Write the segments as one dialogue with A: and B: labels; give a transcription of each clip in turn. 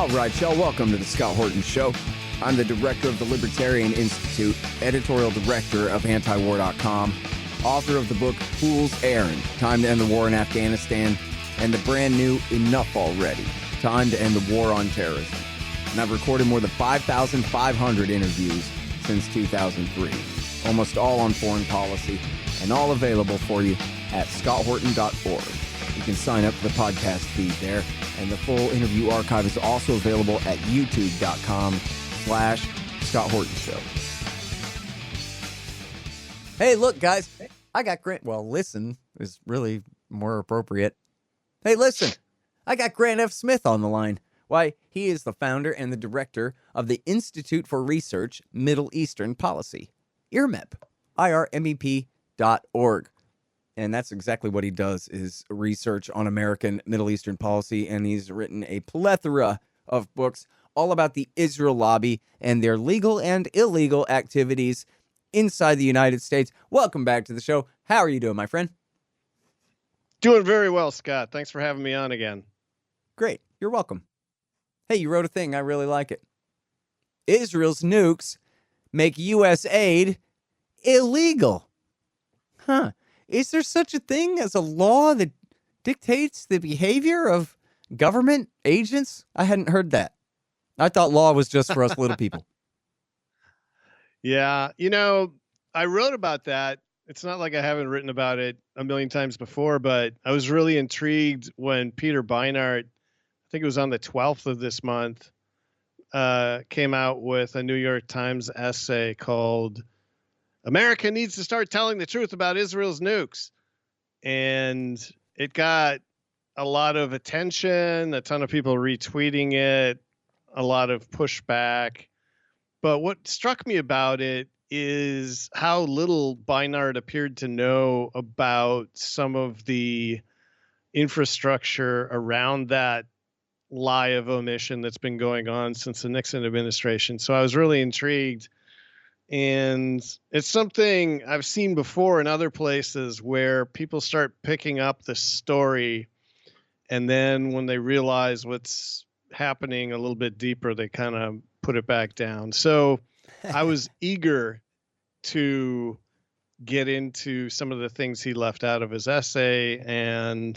A: All right, y'all, welcome to the Scott Horton Show. I'm the director of the Libertarian Institute, editorial director of antiwar.com, author of the book Fool's Errand, Time to End the War in Afghanistan, and the brand new Enough Already, Time to End the War on Terrorism. And I've recorded more than 5,500 interviews since 2003, almost all on foreign policy, and all available for you at scotthorton.org. You can sign up for the podcast feed there, and the full interview archive is also available at youtube.com/Scott Horton Show. Hey, look, guys, I got Grant. Well, listen is really more appropriate. Hey, listen, I got Grant F. Smith on the line. Why, he is the founder and the director of the Institute for Research Middle Eastern Policy, IRMEP, IRMEP.org. And that's exactly what he does, is research on American Middle Eastern policy. And he's written a plethora of books all about the Israel lobby and their legal and illegal activities inside the United States. Welcome back to the show. How are you doing, my friend?
B: Doing very well, Scott. Thanks for having me on again.
A: Great. You're welcome. Hey, you wrote a thing. I really like it. Israel's nukes make U.S. aid illegal. Huh. Is there such a thing as a law that dictates the behavior of government agents? I hadn't heard that. I thought law was just for us little people.
B: Yeah, I wrote about that. It's not like I haven't written about it a million times before, but I was really intrigued when Peter Beinart, I think it was on the 12th of this month, came out with a New York Times essay called America Needs to Start Telling the Truth About Israel's Nukes. And it got a lot of attention, a ton of people retweeting it, a lot of pushback. But what struck me about it is how little Beinart appeared to know about some of the infrastructure around that lie of omission that's been going on since the Nixon administration. So I was really intrigued. And it's something I've seen before in other places where people start picking up the story, and then when they realize what's happening a little bit deeper, they kind of put it back down. So I was eager to get into some of the things he left out of his essay, and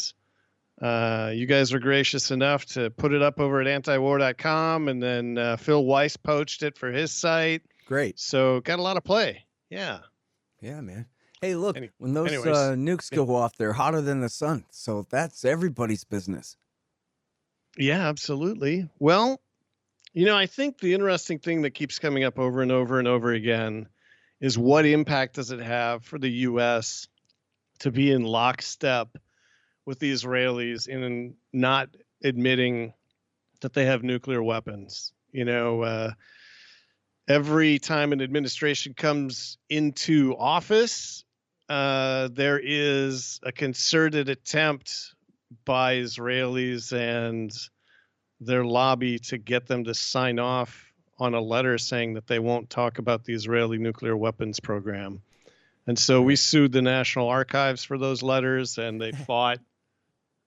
B: you guys were gracious enough to put it up over at antiwar.com, and then Phil Weiss poached it for his site.
A: Great.
B: So got a lot of play. Yeah.
A: Yeah, man. Hey, look, when those nukes go off, they're hotter than the sun. So that's everybody's business.
B: Yeah, absolutely. Well, I think the interesting thing that keeps coming up over and over and over again is what impact does it have for the U.S. to be in lockstep with the Israelis in not admitting that they have nuclear weapons. Every time an administration comes into office, there is a concerted attempt by Israelis and their lobby to get them to sign off on a letter saying that they won't talk about the Israeli nuclear weapons program. And so we sued the National Archives for those letters, and they fought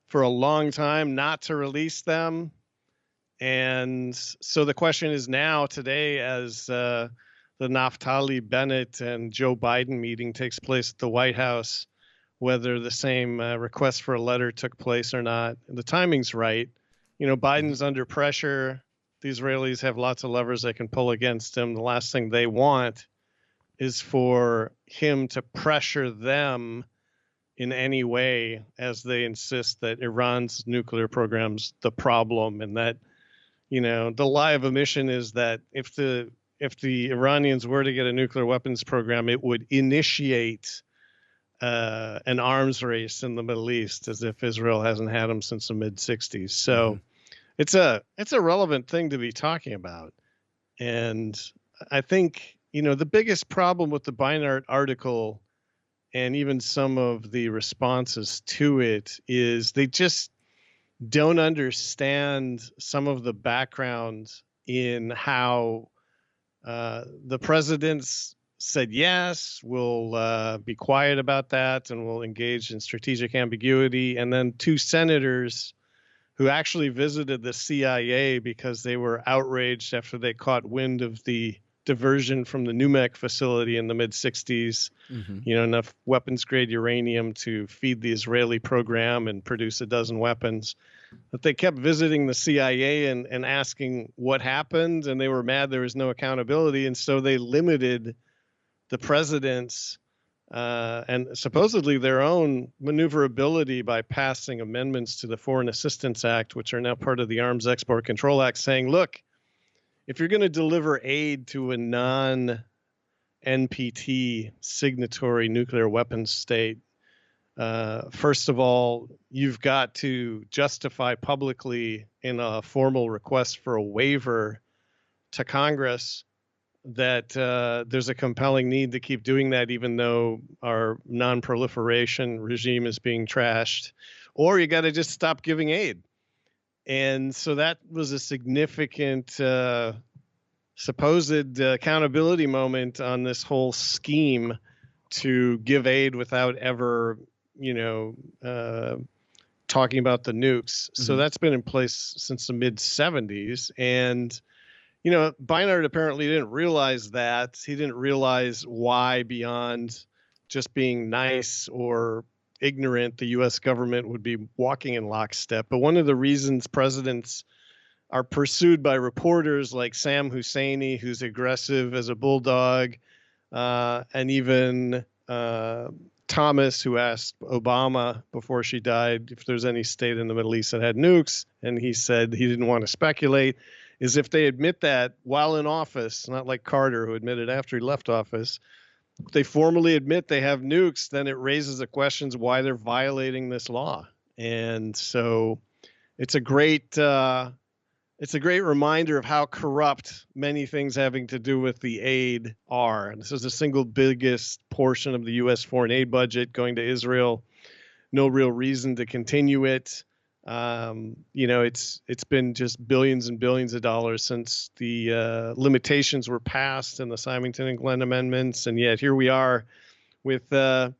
B: for a long time not to release them. And so the question is now, today, as the Naftali Bennett and Joe Biden meeting takes place at the White House, whether the same request for a letter took place or not. The timing's right. Biden's under pressure. The Israelis have lots of levers they can pull against him. The last thing they want is for him to pressure them in any way as they insist that Iran's nuclear program's the problem, and that the lie of omission is that if the Iranians were to get a nuclear weapons program, it would initiate an arms race in the Middle East, as if Israel hasn't had them since the mid-'60s. So it's a relevant thing to be talking about. And I think, the biggest problem with the Beinart article and even some of the responses to it is they just don't understand some of the background in how the president's said, yes, we'll be quiet about that and we'll engage in strategic ambiguity. And then two senators who actually visited the CIA because they were outraged after they caught wind of the diversion from the NUMEC facility in the mid-60s. Enough weapons-grade uranium to feed the Israeli program and produce a dozen weapons. But they kept visiting the CIA and asking what happened, and they were mad there was no accountability, and so they limited the president's and supposedly their own maneuverability by passing amendments to the Foreign Assistance Act, which are now part of the Arms Export Control Act, saying, look, if you're going to deliver aid to a non-NPT signatory nuclear weapons state, first of all, you've got to justify publicly in a formal request for a waiver to Congress that there's a compelling need to keep doing that, even though our non-proliferation regime is being trashed, or you got to just stop giving aid. And so that was a significant supposed accountability moment on this whole scheme to give aid without ever, talking about the nukes. So that's been in place since the mid-70s. And Beinart apparently didn't realize that. He didn't realize why, beyond just being nice or ignorant, the U.S. government would be walking in lockstep. But one of the reasons presidents are pursued by reporters like Sam Husseini, who's aggressive as a bulldog, and even Thomas, who asked Obama before she died if there's any state in the Middle East that had nukes, and he said he didn't want to speculate, is if they admit that while in office, not like Carter, who admitted after he left office, if they formally admit they have nukes, then it raises the questions why they're violating this law. And so it's a great reminder of how corrupt many things having to do with the aid are. And this is the single biggest portion of the U.S. foreign aid budget going to Israel. No real reason to continue it. It's been just billions and billions of dollars since the limitations were passed in the Symington and Glenn amendments, and yet here we are with the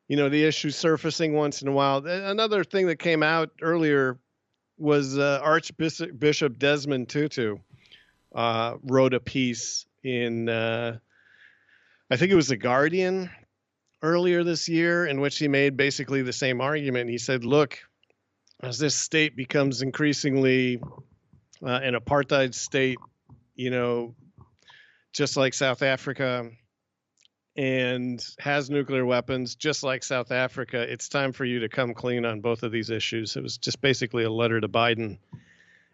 B: issue surfacing once in a while. Another thing that came out earlier was Archbishop Desmond Tutu wrote a piece in I think it was The Guardian earlier this year, in which he made basically the same argument. He said, look, as this state becomes increasingly an apartheid state, just like South Africa, and has nuclear weapons, just like South Africa, it's time for you to come clean on both of these issues. It was just basically a letter to Biden.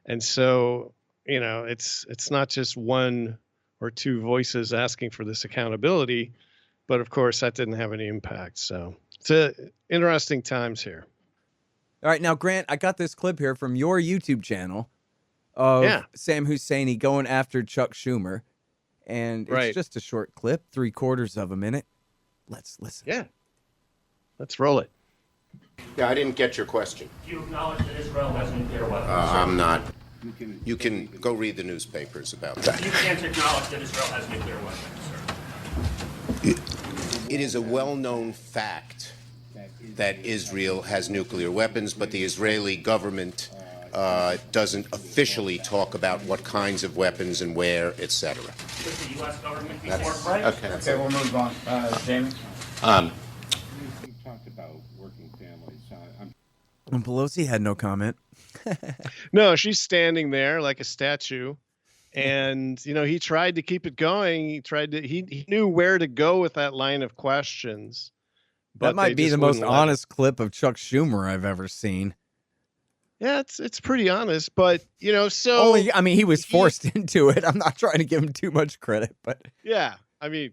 B: And so, it's not just one or two voices asking for this accountability, but of course that didn't have any impact. So it's interesting times here.
A: All right, now, Grant, I got this clip here from your YouTube channel of Sam Husseini going after Chuck Schumer, and it's just a short clip, 3/4 of a minute. Let's listen.
B: Yeah, let's roll it.
C: Yeah, I didn't get your question.
D: Do you acknowledge that Israel has nuclear weapons?
C: I'm not. You can go read the newspapers about that.
D: You can't acknowledge that Israel has nuclear weapons, sir.
C: It is a well-known fact that Israel has nuclear weapons, but the Israeli government doesn't officially talk about what kinds of weapons and where, etc.
D: Should the U.S. government be forthright?
E: Okay, we'll move on. Jamie?
F: You talked about working families.
A: And Pelosi had no comment.
B: No, she's standing there like a statue. And, he tried to keep it going. He knew where to go with that line of questions.
A: That might be the most honest clip of Chuck Schumer I've ever seen.
B: Yeah, it's pretty honest, but he
A: was forced into it. I'm not trying to give him too much credit, but
B: yeah,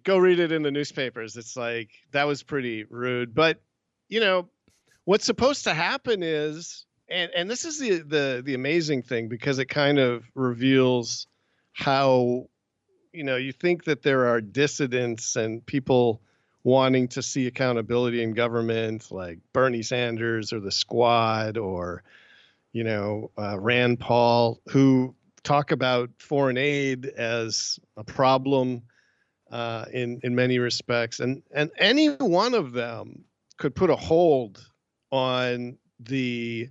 B: go read it in the newspapers. It's like, that was pretty rude. But what's supposed to happen is, and this is the amazing thing, because it kind of reveals how you think that there are dissidents and people wanting to see accountability in government, like Bernie Sanders or the Squad or Rand Paul, who talk about foreign aid as a problem in many respects, and any one of them could put a hold on the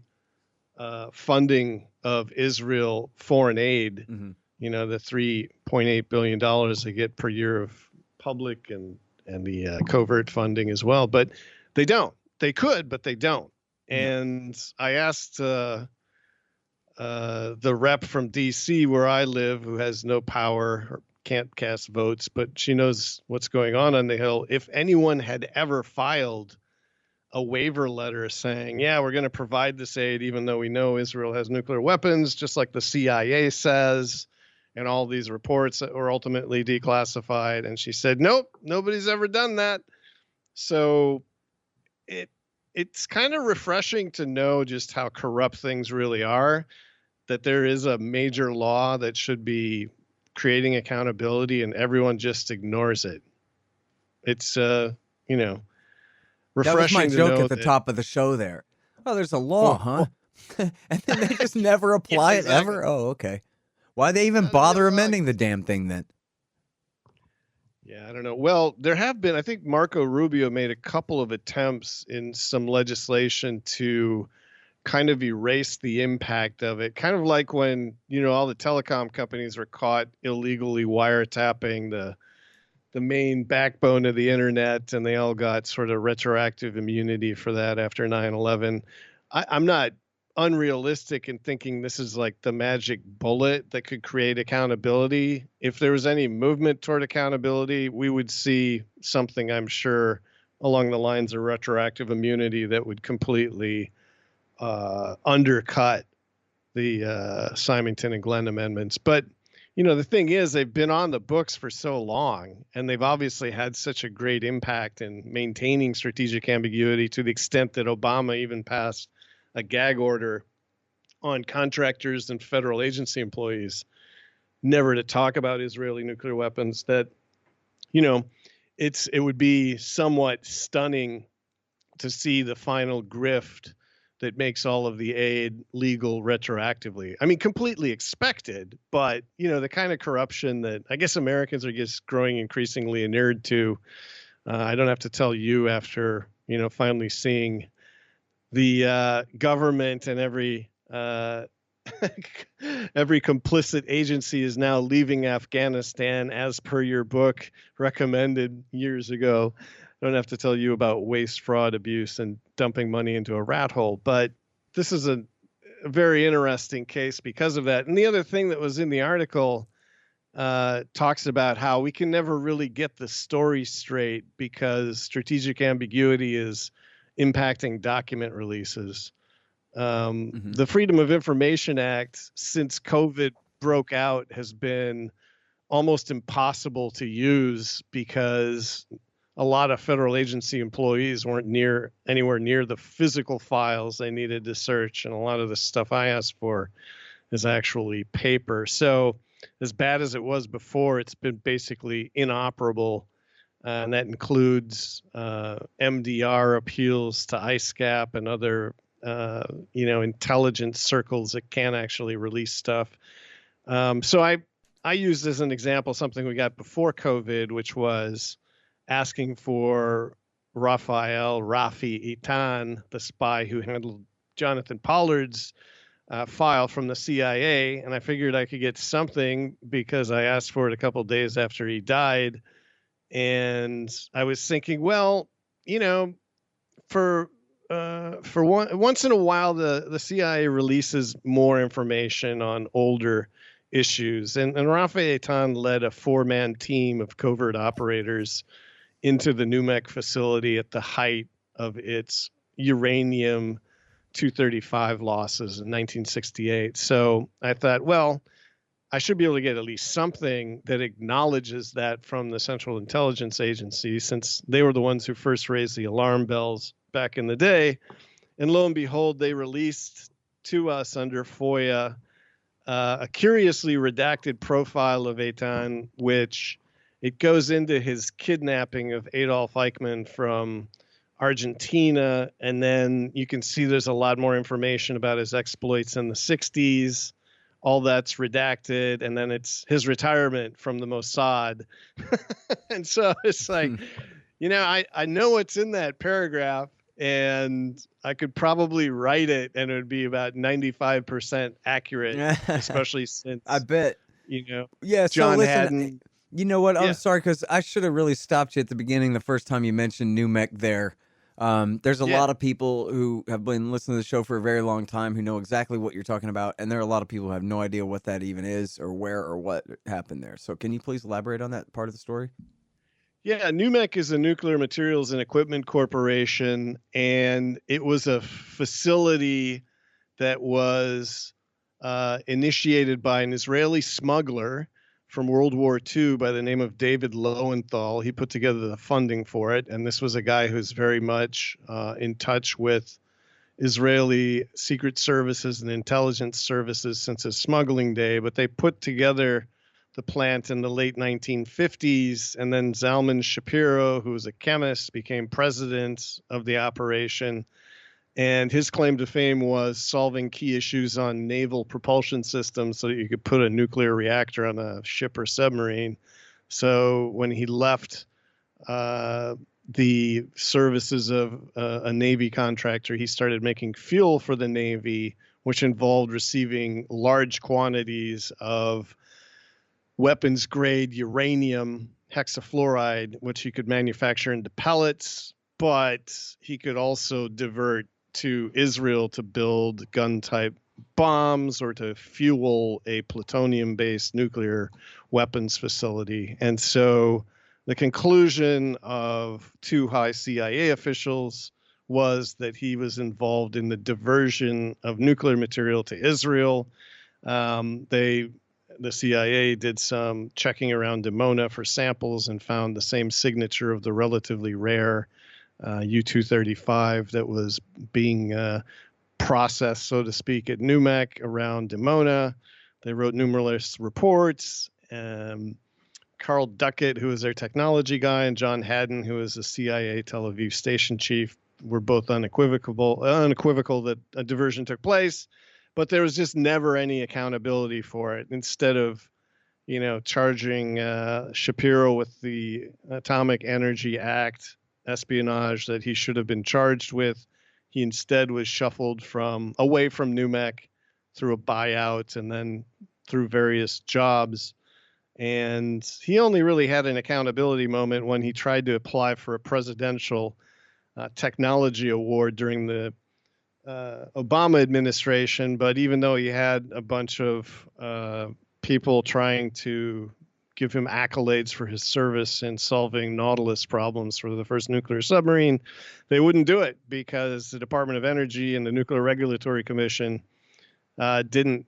B: funding of Israel foreign aid.
A: Mm-hmm.
B: You know, the $3.8 billion they get per year of public and the covert funding as well. But they don't. They could, but they don't. And I asked the rep from D.C. where I live, who has no power or can't cast votes, but she knows what's going on the Hill, if anyone had ever filed a waiver letter saying, yeah, we're going to provide this aid, even though we know Israel has nuclear weapons, just like the CIA says, and all these reports that were ultimately declassified. And she said, nope, nobody's ever done that. So it's kind of refreshing to know just how corrupt things really are, that there is a major law that should be creating accountability and everyone just ignores it. It's, refreshing.
A: That was my joke at the top of the show there. Oh, there's a law, huh? And then they just never apply it ever? Oh, okay. Why they even bother amending the damn thing then?
B: Yeah, I don't know. Well, there have been, I think Marco Rubio made a couple of attempts in some legislation to kind of erase the impact of it. Kind of like when, all the telecom companies were caught illegally wiretapping the main backbone of the internet, and they all got sort of retroactive immunity for that after 9/11. I'm not unrealistic in thinking this is like the magic bullet that could create accountability. If there was any movement toward accountability, we would see something, I'm sure, along the lines of retroactive immunity that would completely undercut the Symington and Glenn amendments. But the thing is, they've been on the books for so long, and they've obviously had such a great impact in maintaining strategic ambiguity to the extent that Obama even passed a gag order on contractors and federal agency employees never to talk about Israeli nuclear weapons, that, it would be somewhat stunning to see the final grift that makes all of the aid legal retroactively. I mean, completely expected, but, the kind of corruption that I guess Americans are just growing increasingly inured to. I don't have to tell you after, finally seeing the government and every complicit agency is now leaving Afghanistan as per your book recommended years ago. I don't have to tell you about waste, fraud, abuse, and dumping money into a rat hole. But this is a very interesting case because of that. And the other thing that was in the article talks about how we can never really get the story straight because strategic ambiguity is impacting document releases. The Freedom of Information Act, since COVID broke out, has been almost impossible to use because a lot of federal agency employees weren't anywhere near the physical files they needed to search. And a lot of the stuff I asked for is actually paper. So as bad as it was before, it's been basically inoperable. And that includes MDR appeals to ISCAP and other, intelligence circles that can actually release stuff. So I used as an example something we got before COVID, which was asking for Rafi Eitan, the spy who handled Jonathan Pollard's file from the CIA. And I figured I could get something because I asked for it a couple of days after he died. And I was thinking, well, for once in a while, the CIA releases more information on older issues. And Rafi Eitan led a 4-man team of covert operators into the NUMEC facility at the height of its uranium-235 losses in 1968. So I thought, well, I should be able to get at least something that acknowledges that from the Central Intelligence Agency, since they were the ones who first raised the alarm bells back in the day. And lo and behold, they released to us under FOIA a curiously redacted profile of Eitan, which it goes into his kidnapping of Adolf Eichmann from Argentina. And then you can see there's a lot more information about his exploits in the 60s. All that's redacted. And then it's his retirement from the Mossad. And so it's like, I know what's in that paragraph. and I could probably write it and it would be about 95% accurate, especially since
A: I bet. Yeah, so
B: John
A: listen,
B: Haddon.
A: you know what? I'm
B: Yeah.
A: sorry, because I should have really stopped you at the beginning the first time you mentioned NUMEC there. There's a lot of people who have been listening to the show for a very long time who know exactly what you're talking about, and there are a lot of people who have no idea what that even is or where or what happened there. So can you please elaborate on that part of the story?
B: Yeah, NUMEC is a nuclear materials and equipment corporation, and it was a facility that was initiated by an Israeli smuggler from World War II by the name of David Lowenthal. He put together the funding for it, and this was a guy who's very much in touch with Israeli secret services and intelligence services since his smuggling day, but they put together the plant in the late 1950s, and then Zalman Shapiro, who was a chemist, became president of the operation. And his claim to fame was solving key issues on naval propulsion systems so that you could put a nuclear reactor on a ship or submarine. So when he left the services of a Navy contractor, he started making fuel for the Navy, which involved receiving large quantities of weapons-grade uranium hexafluoride, which he could manufacture into pellets, but he could also divert to Israel to build gun-type bombs or to fuel a plutonium-based nuclear weapons facility. And so the conclusion of two high CIA officials was that he was involved in the diversion of nuclear material to Israel. The CIA did some checking around Dimona for samples and found the same signature of the relatively rare U-235 that was being processed, so to speak, at NUMEC around Dimona. They wrote numerous reports. Carl Duckett, who was their technology guy, and John Haddon, who was the CIA Tel Aviv station chief, were both unequivocal that a diversion took place. But there was just never any accountability for it. Instead of, charging Shapiro with the Atomic Energy Act espionage that he should have been charged with, he instead was shuffled away from NUMEC through a buyout and then through various jobs. And he only really had an accountability moment when he tried to apply for a presidential technology award during the Obama administration, but even though he had a bunch of people trying to give him accolades for his service in solving Nautilus problems for the first nuclear submarine, they wouldn't do it because the Department of Energy and the Nuclear Regulatory Commission didn't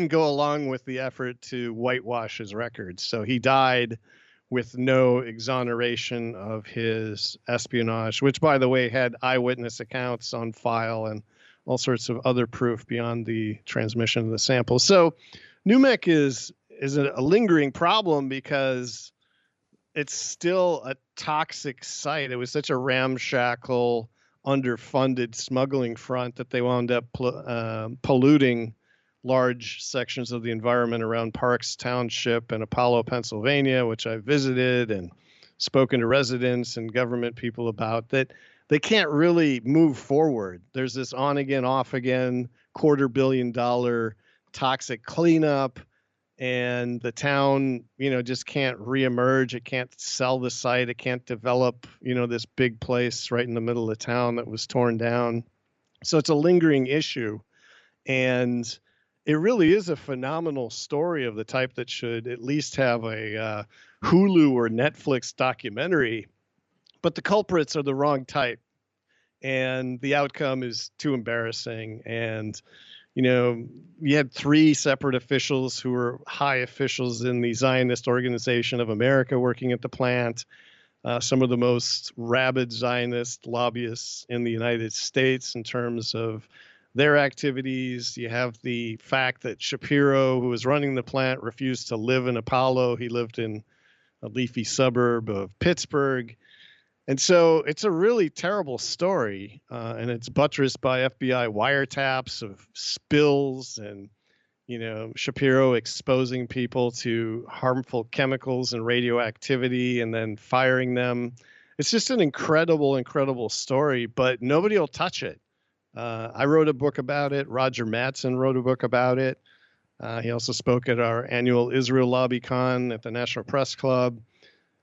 B: go along with the effort to whitewash his records. So he died with no exoneration of his espionage, which, by the way, had eyewitness accounts on file and all sorts of other proof beyond the transmission of the samples. So NUMEC is a lingering problem because it's still a toxic site. It was such a ramshackle, underfunded smuggling front that they wound up polluting large sections of the environment around Parks Township and Apollo, Pennsylvania, which I visited and spoken to residents and government people about, that they can't really move forward. There's this on again, off again, $250 million toxic cleanup, and the town, just can't reemerge. It can't sell the site. It can't develop, this big place right in the middle of town that was torn down. So it's a lingering issue. And it really is a phenomenal story of the type that should at least have a Hulu or Netflix documentary, but the culprits are the wrong type, and the outcome is too embarrassing. And, you had three separate officials who were high officials in the Zionist Organization of America working at the plant, some of the most rabid Zionist lobbyists in the United States in terms of their activities. You have the fact that Shapiro, who was running the plant, refused to live in Apollo. He lived in a leafy suburb of Pittsburgh. And so it's a really terrible story, and it's buttressed by FBI wiretaps of spills and, Shapiro exposing people to harmful chemicals and radioactivity and then firing them. it's just an incredible story, but nobody will touch it. I wrote a book about it. Roger Mattson wrote a book about it. He also spoke at our annual Israel LobbyCon at the National Press Club.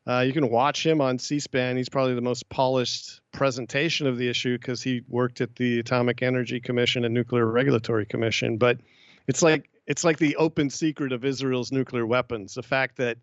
B: You can watch him on C-SPAN. He's probably the most polished presentation of the issue because he worked at the Atomic Energy Commission and Nuclear Regulatory Commission. But it's like the open secret of Israel's nuclear weapons. The fact that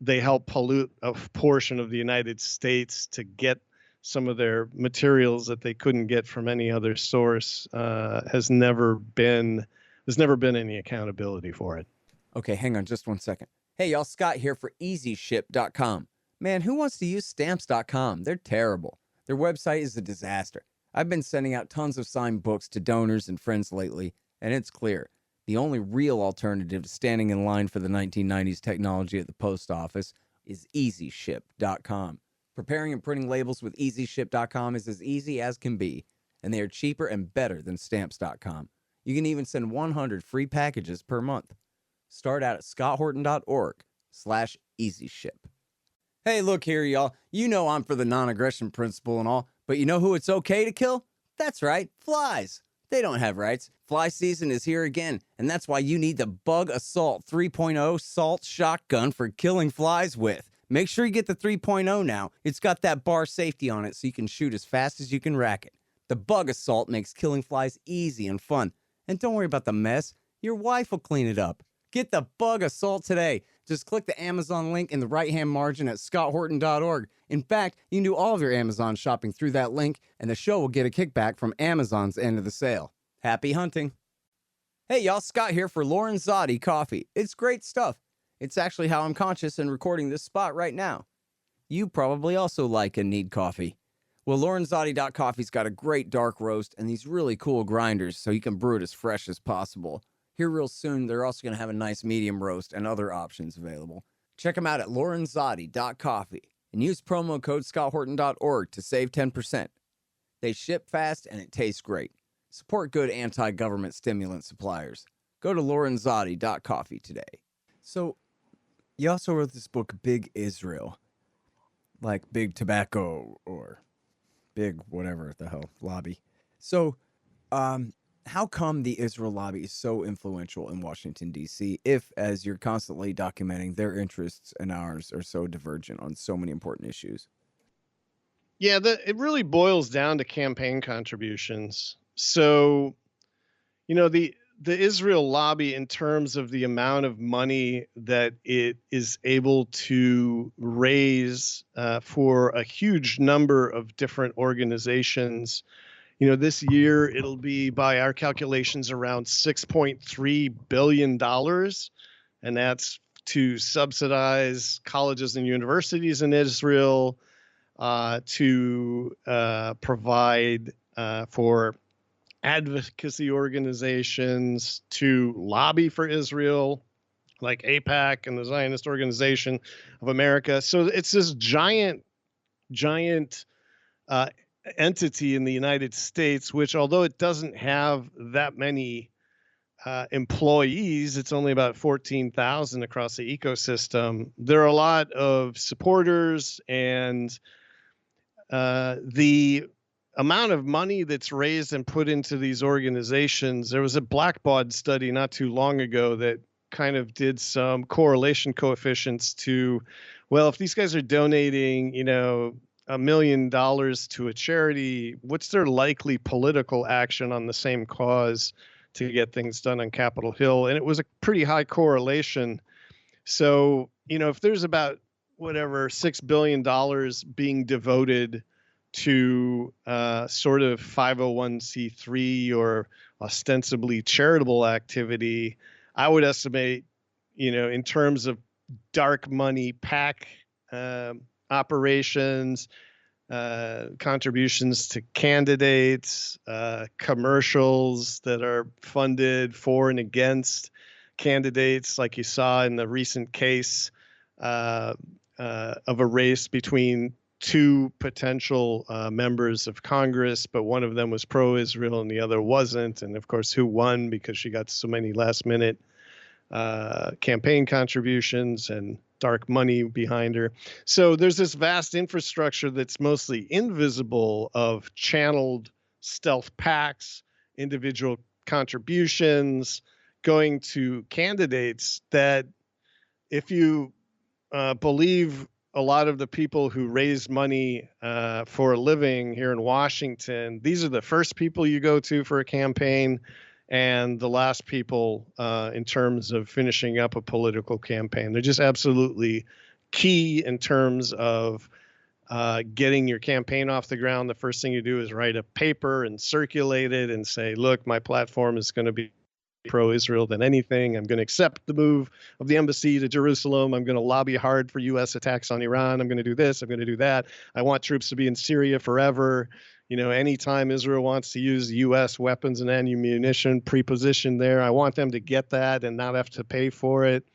B: they help pollute a portion of the United States to get some of their materials that they couldn't get from any other source there's never been any accountability for it.
A: Okay, hang on just one second. Hey, y'all, Scott here for EasyShip.com. Man, who wants to use Stamps.com? They're terrible. Their website is a disaster. I've been sending out tons of signed books to donors and friends lately, and it's clear. The only real alternative to standing in line for the 1990s technology at the post office is EasyShip.com. Preparing and printing labels with EasyShip.com is as easy as can be, and they are cheaper and better than Stamps.com. You can even send 100 free packages per month. Start out at scotthorton.org/EasyShip. Hey, look here, y'all. You know I'm for the non-aggression principle and all, but you know who it's okay to kill? That's right, flies. They don't have rights. Fly season is here again, and that's why you need the Bug Assault 3.0 Salt Shotgun for killing flies with. Make sure you get the 3.0 now. It's got that bar safety on it so you can shoot as fast as you can rack it. The Bug Assault makes killing flies easy and fun. And don't worry about the mess. Your wife will clean it up. Get the Bug Assault today. Just click the Amazon link in the right-hand margin at scotthorton.org. In fact, you can do all of your Amazon shopping through that link, and the show will get a kickback from Amazon's end of the sale. Happy hunting. Hey, y'all, Scott here for Lorenzotti Coffee. It's great stuff. It's actually how I'm conscious and recording this spot right now. You probably also like and need coffee. Well, Lorenzotti.coffee's got a great dark roast and these really cool grinders so you can brew it as fresh as possible. Here real soon, they're also going to have a nice medium roast and other options available. Check them out at Lorenzotti.coffee and use promo code scotthorton.org to save 10%. They ship fast and it tastes great. Support good anti-government stimulant suppliers. Go to Lorenzotti.coffee today. So, you also wrote this book, Big Israel. Like Big Tobacco or Big whatever the hell lobby. So, how come the Israel lobby is so influential in Washington, D.C., if, as you're constantly documenting, their interests and ours are so divergent on so many important issues?
B: Yeah, it really boils down to campaign contributions. So, the Israel lobby, in terms of the amount of money that it is able to raise for a huge number of different organizations, this year it'll be, by our calculations, around $6.3 billion. And that's to subsidize colleges and universities in Israel, to provide for advocacy organizations, to lobby for Israel, like AIPAC and the Zionist Organization of America. So it's this giant entity in the United States, which, although it doesn't have that many employees, it's only about 14,000 across the ecosystem. There are a lot of supporters, and the amount of money that's raised and put into these organizations. There was a Blackbaud study not too long ago that kind of did some correlation coefficients to, well, if these guys are donating, $1 million to a charity, what's their likely political action on the same cause to get things done on Capitol Hill? And it was a pretty high correlation. So, if there's about $6 billion being devoted to sort of 501c3 or ostensibly charitable activity, I would estimate, in terms of dark money PAC operations, contributions to candidates, commercials that are funded for and against candidates, like you saw in the recent case of a race between two potential members of Congress, but one of them was pro-Israel and the other wasn't. And of course, who won? Because she got so many last-minute campaign contributions. And dark money behind her. So there's this vast infrastructure that's mostly invisible of channeled stealth PACs, individual contributions going to candidates that, if you believe a lot of the people who raise money for a living here in Washington, these are the first people you go to for a campaign and the last people in terms of finishing up a political campaign. They're just absolutely key in terms of getting your campaign off the ground. The first thing you do is write a paper and circulate it and say, look, my platform is going to be pro-Israel than anything. I'm going to accept the move of the embassy to Jerusalem. I'm going to lobby hard for U.S. attacks on Iran. I'm going to do this. I'm going to do that. I want troops to be in Syria forever. You know, anytime Israel wants to use U.S. weapons and ammunition pre-positioned there, I want them to get that and not have to pay for it.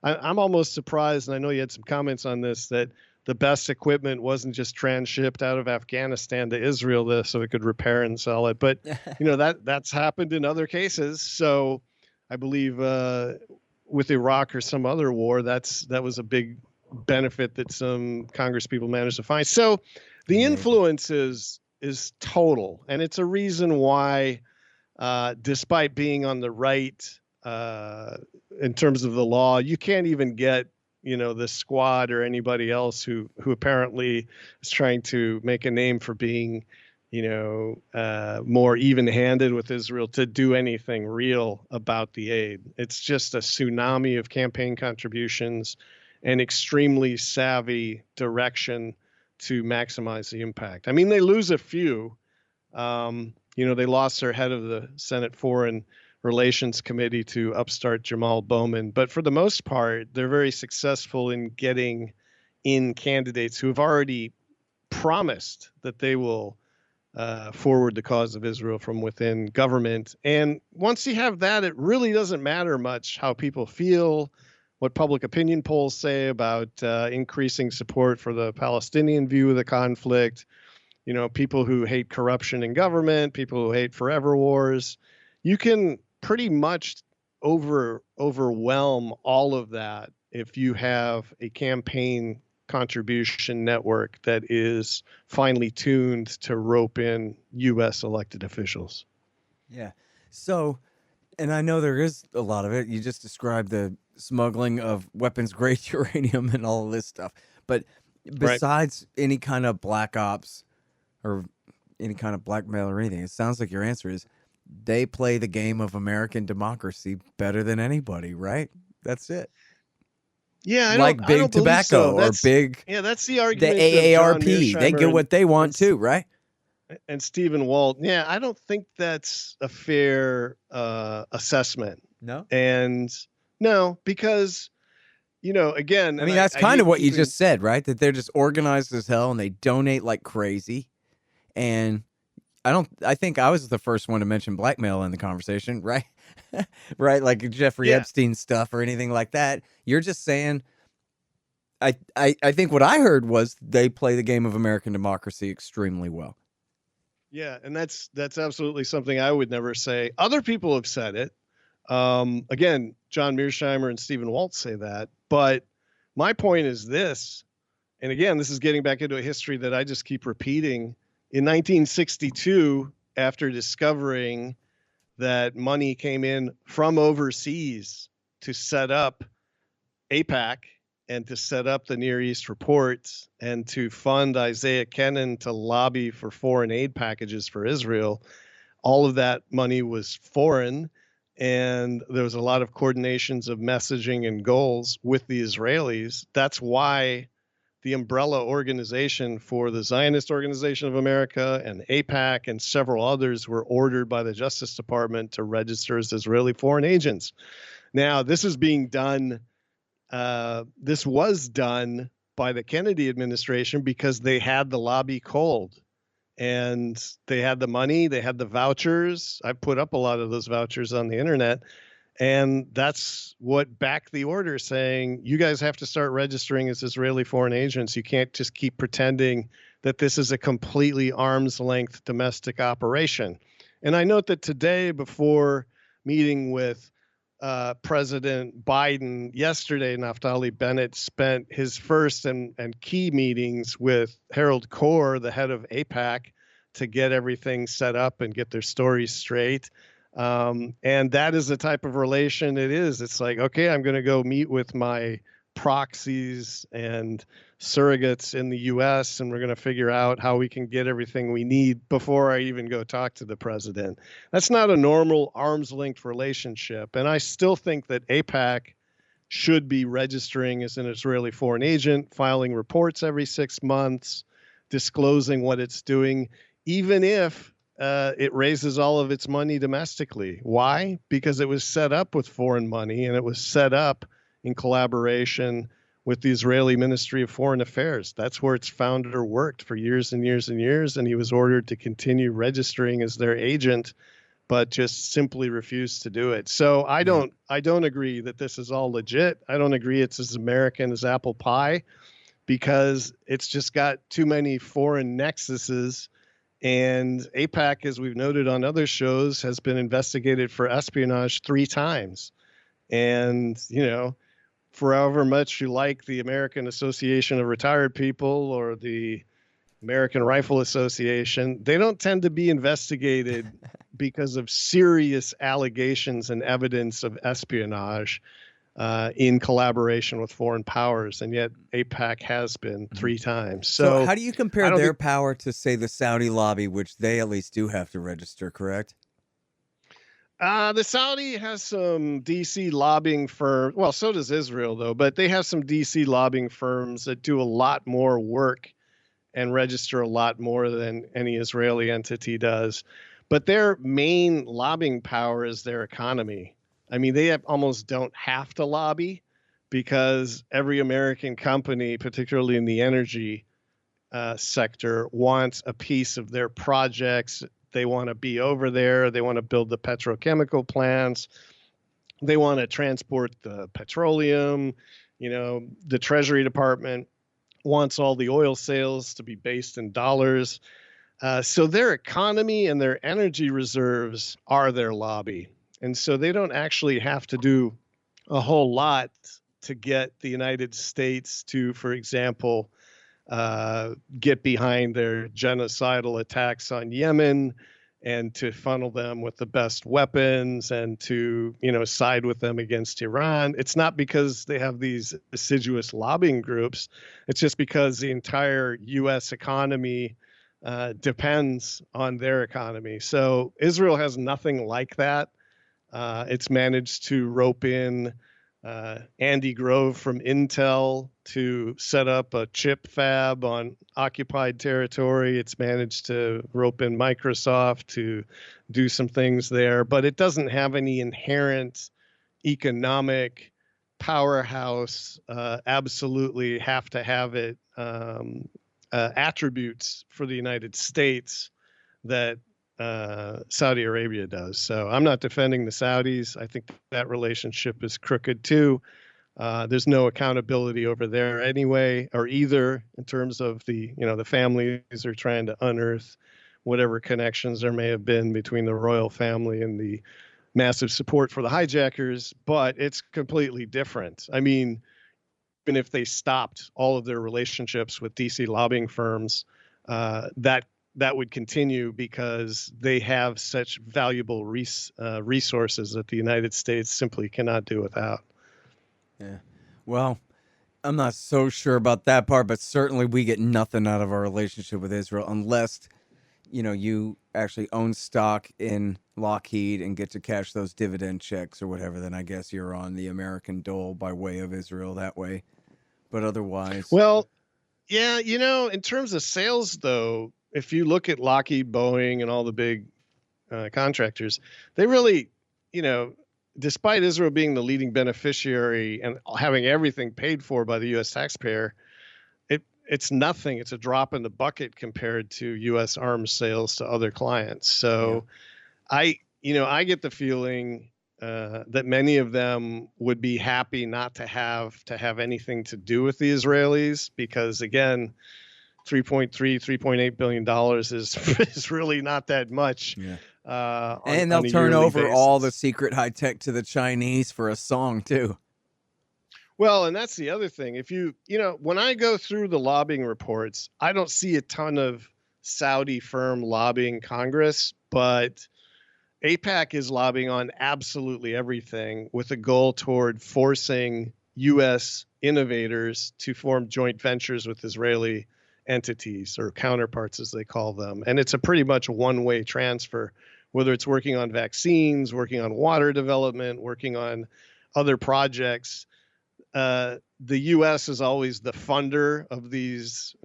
B: I'm almost surprised, and I know you had some comments on this, that the best equipment wasn't just transshipped out of Afghanistan to Israel so it could repair and sell it. But, you know, that's happened in other cases. So I believe with Iraq or some other war, that was a big benefit that some Congress people managed to find. So the influence is total. And it's a reason why, despite being on the right in terms of the law, you can't even get, you know, the squad or anybody else who apparently is trying to make a name for being, you know, more even-handed with Israel to do anything real about the aid. It's just a tsunami of campaign contributions and extremely savvy direction to maximize the impact. I mean, they lose a few. You know, they lost their head of the Senate Foreign Relations Committee to upstart Jamal Bowman. But for the most part, they're very successful in getting in candidates who have already promised that they will forward the cause of Israel from within government. And once you have that, it really doesn't matter much how people feel, what public opinion polls say about increasing support for the Palestinian view of the conflict. You know, people who hate corruption in government, people who hate forever wars. You can pretty much overwhelm all of that if you have a campaign contribution network that is finely tuned to rope in U.S. elected officials.
A: Yeah. So, and I know there is a lot of it. You just described the smuggling of weapons-grade uranium and all of this stuff. But besides any kind of black ops or any kind of blackmail or anything, it sounds like your answer is they play the game of American democracy better than anybody, right? That's it.
B: Yeah,
A: like big tobacco or big.
B: Yeah, that's the argument.
A: The AARP, they get what they want too, right?
B: And Stephen Walt. Yeah, I don't think that's a fair assessment.
A: No.
B: And no, because, you know, again,
A: I mean, that's kind of what you just said, right? That they're just organized as hell and they donate like crazy. And I think I was the first one to mention blackmail in the conversation, right? Right, like Jeffrey Epstein stuff or anything like that. You're just saying, I think what I heard was they play the game of American democracy extremely well.
B: Yeah, and that's absolutely something I would never say. Other people have said it. Again, John Mearsheimer and Stephen Walt say that. But my point is this, and again, this is getting back into a history that I just keep repeating. In 1962, after discovering that money came in from overseas to set up AIPAC and to set up the Near East reports and to fund Isaiah Kennan to lobby for foreign aid packages for Israel, all of that money was foreign. And there was a lot of coordinations of messaging and goals with the Israelis. That's why the umbrella organization for the Zionist Organization of America and AIPAC and several others were ordered by the Justice Department to register as Israeli foreign agents. Now, this is being done. This was done by the Kennedy administration because they had the lobby cold and they had the money, they had the vouchers. I put up a lot of those vouchers on the internet. And that's what backed the order, saying you guys have to start registering as Israeli foreign agents. You can't just keep pretending that this is a completely arm's length domestic operation. And I note that today, before meeting with President Biden yesterday, Naftali Bennett spent his first and key meetings with Harold Corr, the head of AIPAC, to get everything set up and get their stories straight. And that is the type of relation it is. It's like, okay, I'm going to go meet with my proxies and surrogates in the U.S., and we're going to figure out how we can get everything we need before I even go talk to the president. That's not a normal arm's length relationship. And I still think that AIPAC should be registering as an Israeli foreign agent, filing reports every 6 months, disclosing what it's doing, even if it raises all of its money domestically. Why? Because it was set up with foreign money, and it was set up in collaboration with the Israeli Ministry of Foreign Affairs. That's where its founder worked for years and years and years, and he was ordered to continue registering as their agent, but just simply refused to do it. So I don't agree that this is all legit. I don't agree it's as American as apple pie, because it's just got too many foreign nexuses. And AIPAC, as we've noted on other shows, has been investigated for espionage 3 times. And, you know, for however much you like the American Association of Retired People or the American Rifle Association, they don't tend to be investigated because of serious allegations and evidence of espionage in collaboration with foreign powers. And yet AIPAC has been 3 times.
A: So how do you compare their power to, say, the Saudi lobby, which they at least do have to register, correct?
B: The Saudi has some DC lobbying firms. Well, so does Israel, though, but they have some DC lobbying firms that do a lot more work and register a lot more than any Israeli entity does. But their main lobbying power is their economy. I mean, they almost don't have to lobby, because every American company, particularly in the energy sector, wants a piece of their projects. They want to be over there. They want to build the petrochemical plants. They want to transport the petroleum. You know, the Treasury Department wants all the oil sales to be based in dollars. So their economy and their energy reserves are their lobby. And so they don't actually have to do a whole lot to get the United States to, for example, get behind their genocidal attacks on Yemen, and to funnel them with the best weapons, and to, you know, side with them against Iran. It's not because they have these assiduous lobbying groups. It's just because the entire U.S. economy depends on their economy. So Israel has nothing like that. It's managed to rope in Andy Grove from Intel to set up a chip fab on occupied territory. It's managed to rope in Microsoft to do some things there, but it doesn't have any inherent economic powerhouse, absolutely have to have it attributes for the United States that Saudi Arabia does. So I'm not defending the Saudis. I think that relationship is crooked too. There's no accountability over there anyway, or either, in terms of the, you know, the families are trying to unearth whatever connections there may have been between the royal family and the massive support for the hijackers, but it's completely different. I mean, even if they stopped all of their relationships with DC lobbying firms, that would continue, because they have such valuable resources that the United States simply cannot do without.
A: Yeah. Well, I'm not so sure about that part, but certainly we get nothing out of our relationship with Israel unless, you know, you actually own stock in Lockheed and get to cash those dividend checks or whatever. Then I guess you're on the American dole by way of Israel that way. But otherwise,
B: well, yeah, you know, in terms of sales, though, if you look at Lockheed, Boeing, and all the big contractors, they really, you know, despite Israel being the leading beneficiary and having everything paid for by the U.S. taxpayer, it's nothing. It's a drop in the bucket compared to U.S. arms sales to other clients. So yeah. I get the feeling that many of them would be happy not to have anything to do with the Israelis, because, again, $3.8 billion is really not that much
A: And they'll
B: on a
A: turn
B: yearly
A: over all the
B: basis.
A: secret high tech to the Chinese for a song too.
B: Well, and that's the other thing. If when I go through the lobbying reports, I don't see a ton of Saudi firm lobbying Congress, but AIPAC is lobbying on absolutely everything with a goal toward forcing U.S. innovators to form joint ventures with Israeli entities or counterparts, as they call them. And it's a pretty much one-way transfer, whether it's working on vaccines, working on water development, working on other projects. The U.S. is always the funder of these,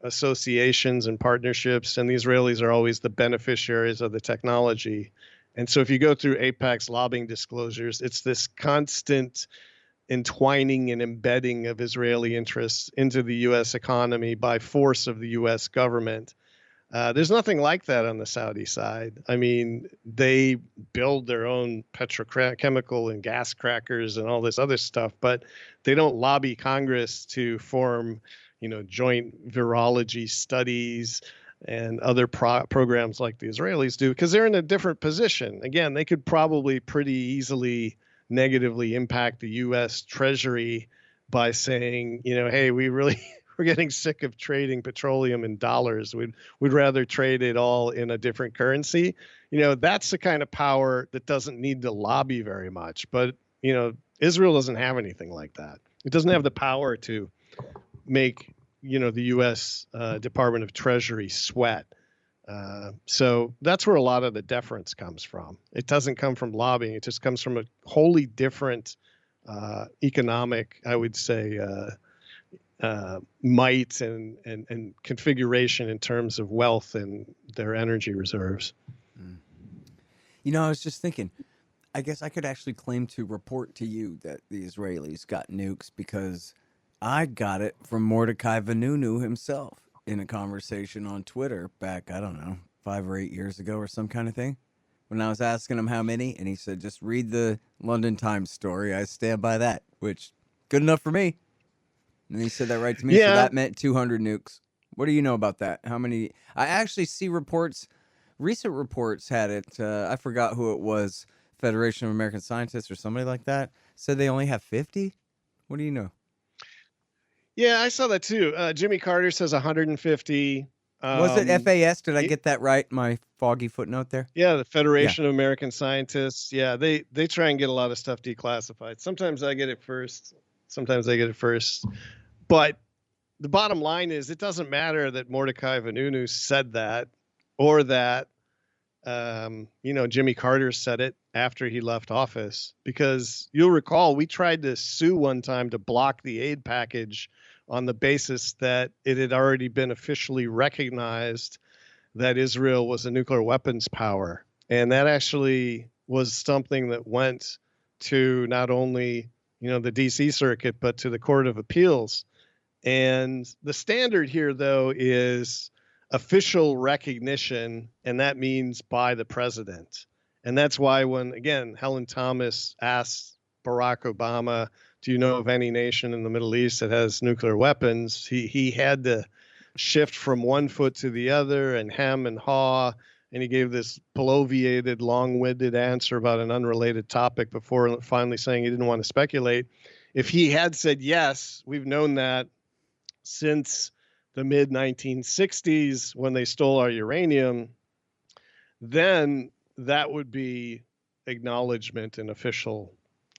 B: associations and partnerships, and the Israelis are always the beneficiaries of the technology. And so if you go through AIPAC's lobbying disclosures, it's this constant entwining and embedding of Israeli interests into the U.S. economy by force of the U.S. government. There's nothing like that on the Saudi side. I mean, they build their own petrochemical and gas crackers and all this other stuff, but they don't lobby Congress to form, joint virology studies and other programs like the Israelis do, because they're in a different position. Again, they could probably pretty easily negatively impact the U.S. Treasury by saying, hey, we're getting sick of trading petroleum in dollars. We'd rather trade it all in a different currency. That's the kind of power that doesn't need to lobby very much. But, Israel doesn't have anything like that. It doesn't have the power to make, the U.S. Department of Treasury sweat. So that's where a lot of the deference comes from. It doesn't come from lobbying. It just comes from a wholly different economic, I would say, might and configuration in terms of wealth and their energy reserves.
A: I was just thinking, I guess I could actually claim to report to you that the Israelis got nukes because I got it from Mordecai Vanunu himself in a conversation on Twitter back, I don't know, 5 or 8 years ago or some kind of thing. When I was asking him how many, and he said, just read the London Times story. I stand by that, which good enough for me. And he said that right to me.
B: Yeah.
A: So that meant 200 nukes. What do you know about that? How many? I actually see reports. Recent reports had it. I forgot who it was. Federation of American Scientists or somebody like that said they only have 50. What do you know?
B: Yeah, I saw that too. Jimmy Carter says 150.
A: Was it FAS? Did I get that right? My foggy footnote there?
B: Yeah, the Federation of American Scientists. Yeah, they try and get a lot of stuff declassified. Sometimes I get it first. Sometimes I get it first. But the bottom line is it doesn't matter that Mordecai Vanunu said that or that, Jimmy Carter said it after he left office, because you'll recall we tried to sue one time to block the aid package on the basis that it had already been officially recognized that Israel was a nuclear weapons power. And that actually was something that went to not only, the DC circuit, but to the Court of Appeals. And the standard here, though, is official recognition, and that means by the president. And that's why when, again, Helen Thomas asked Barack Obama, do you know of any nation in the Middle East that has nuclear weapons? He had to shift from one foot to the other and hem and haw, and he gave this bloviated, long-winded answer about an unrelated topic before finally saying he didn't want to speculate. If he had said yes, we've known that since the mid-1960s when they stole our uranium, then that would be acknowledgement and official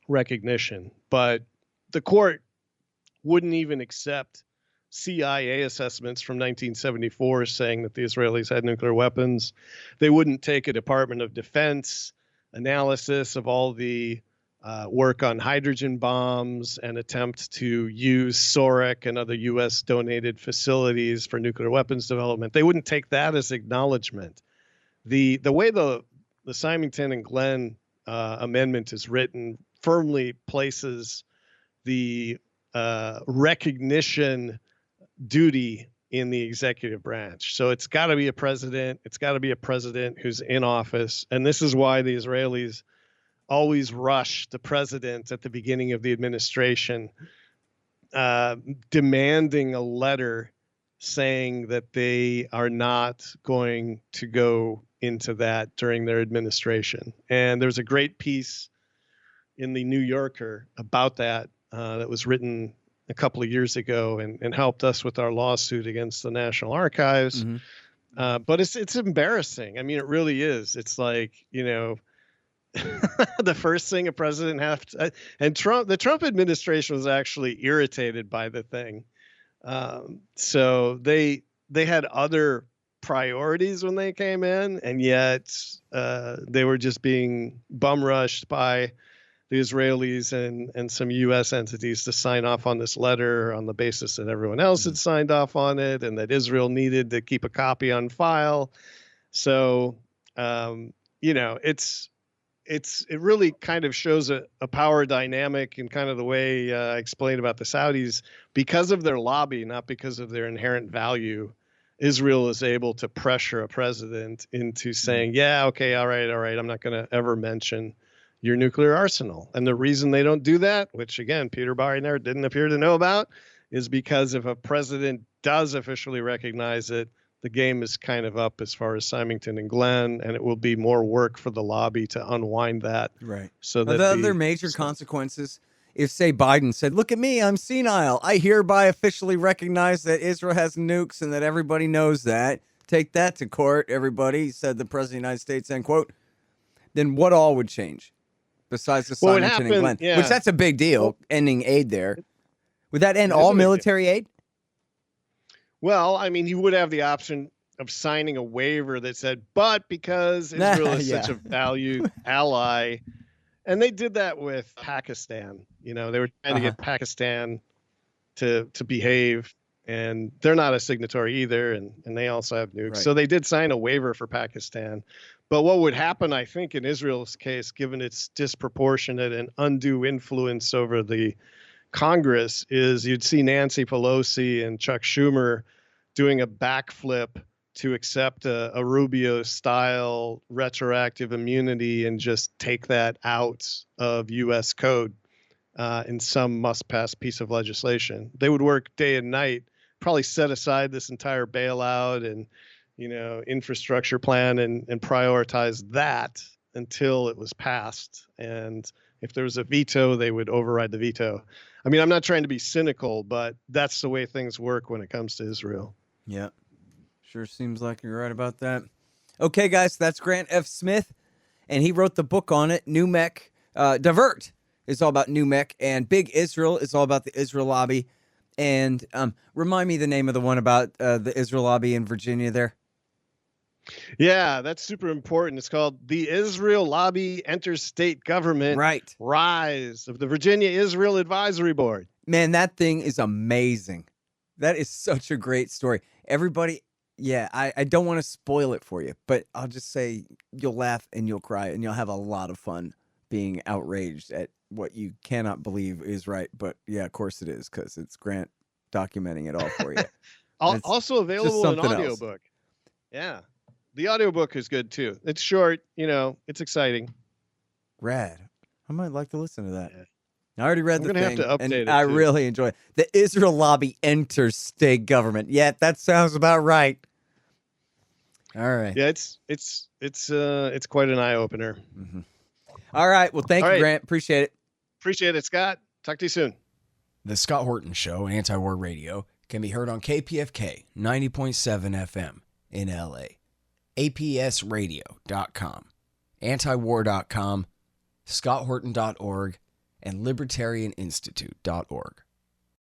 B: recognition. But the court wouldn't even accept CIA assessments from 1974 saying that the Israelis had nuclear weapons. They wouldn't take a Department of Defense analysis of all the work on hydrogen bombs and attempt to use SOREC and other U.S. donated facilities for nuclear weapons development. They wouldn't take that as acknowledgement. The way the Symington and Glenn amendment is written firmly places the recognition duty in the executive branch. So it's got to be a president. It's got to be a president who's in office. And this is why the Israelis always rush the president at the beginning of the administration, demanding a letter saying that they are not going to go into that during their administration. And there's a great piece in the New Yorker about that that was written a couple of years ago and helped us with our lawsuit against the National Archives. But it's embarrassing. I mean, it really is. It's like, the first thing a president has to, and the Trump administration was actually irritated by the thing. So they had other priorities when they came in, and yet they were just being bum rushed by the Israelis and some U.S. entities to sign off on this letter on the basis that everyone else had signed off on it and that Israel needed to keep a copy on file. So, it really kind of shows a power dynamic in kind of the way I explained about the Saudis. Because of their lobby, not because of their inherent value, Israel is able to pressure a president into saying, yeah, okay, all right, I'm not going to ever mention your nuclear arsenal. And the reason they don't do that, which again, Peter Bauer didn't appear to know about, is because if a president does officially recognize it, the game is kind of up as far as Symington and Glenn, and it will be more work for the lobby to unwind that.
A: Right.
B: So that
A: the other major consequences, if say Biden said, look at me, I'm senile. I hereby officially recognize that Israel has nukes and that everybody knows that. Take that to court, everybody, said the president of the United States, end quote. Then what all would change besides the Symington and Glenn?
B: Yeah.
A: Which that's a big deal, ending aid there. Would that end all military aid?
B: Well, I mean, he would have the option of signing a waiver that said, but because Israel is such a valued ally, and they did that with Pakistan. They were trying to get Pakistan to behave, and they're not a signatory either, and they also have nukes. Right. So they did sign a waiver for Pakistan. But what would happen, I think, in Israel's case, given its disproportionate and undue influence over the Congress, is you'd see Nancy Pelosi and Chuck Schumer doing a backflip to accept a Rubio-style retroactive immunity and just take that out of U.S. code in some must-pass piece of legislation. They would work day and night, probably set aside this entire bailout and infrastructure plan and prioritize that until it was passed. And if there was a veto, they would override the veto. I mean, I'm not trying to be cynical, but that's the way things work when it comes to Israel.
A: Yeah, sure seems like you're right about that. Okay, guys, that's Grant F. Smith, and he wrote the book on it, NUMEC. Divert is all about NUMEC, and Big Israel is all about the Israel lobby. And remind me the name of the one about the Israel lobby in Virginia there.
B: Yeah, that's super important. It's called The Israel Lobby Enters State Government.
A: Right.
B: Rise of the Virginia Israel Advisory Board.
A: Man, that thing is amazing. That is such a great story. Everybody, I don't want to spoil it for you, but I'll just say you'll laugh and you'll cry and you'll have a lot of fun being outraged at what you cannot believe is right. But yeah, of course it is, because it's Grant documenting it all for you.
B: Also available in audiobook. Yeah. The audiobook is good too. It's short, it's exciting.
A: Rad. I might like to listen to that. Yeah. I already read the thing,
B: have to update
A: and
B: it
A: I
B: too.
A: really enjoy it. The Israel lobby enters state government. Yeah, that sounds about right. All right.
B: Yeah, it's quite an eye opener.
A: Mm-hmm. All right. Well, thank you, Grant. Appreciate it.
B: Appreciate it, Scott. Talk to you soon.
G: The Scott Horton Show, Anti-War Radio, can be heard on KPFK 90.7 FM in LA, APSradio.com, antiwar.com, scotthorton.org, and libertarianinstitute.org.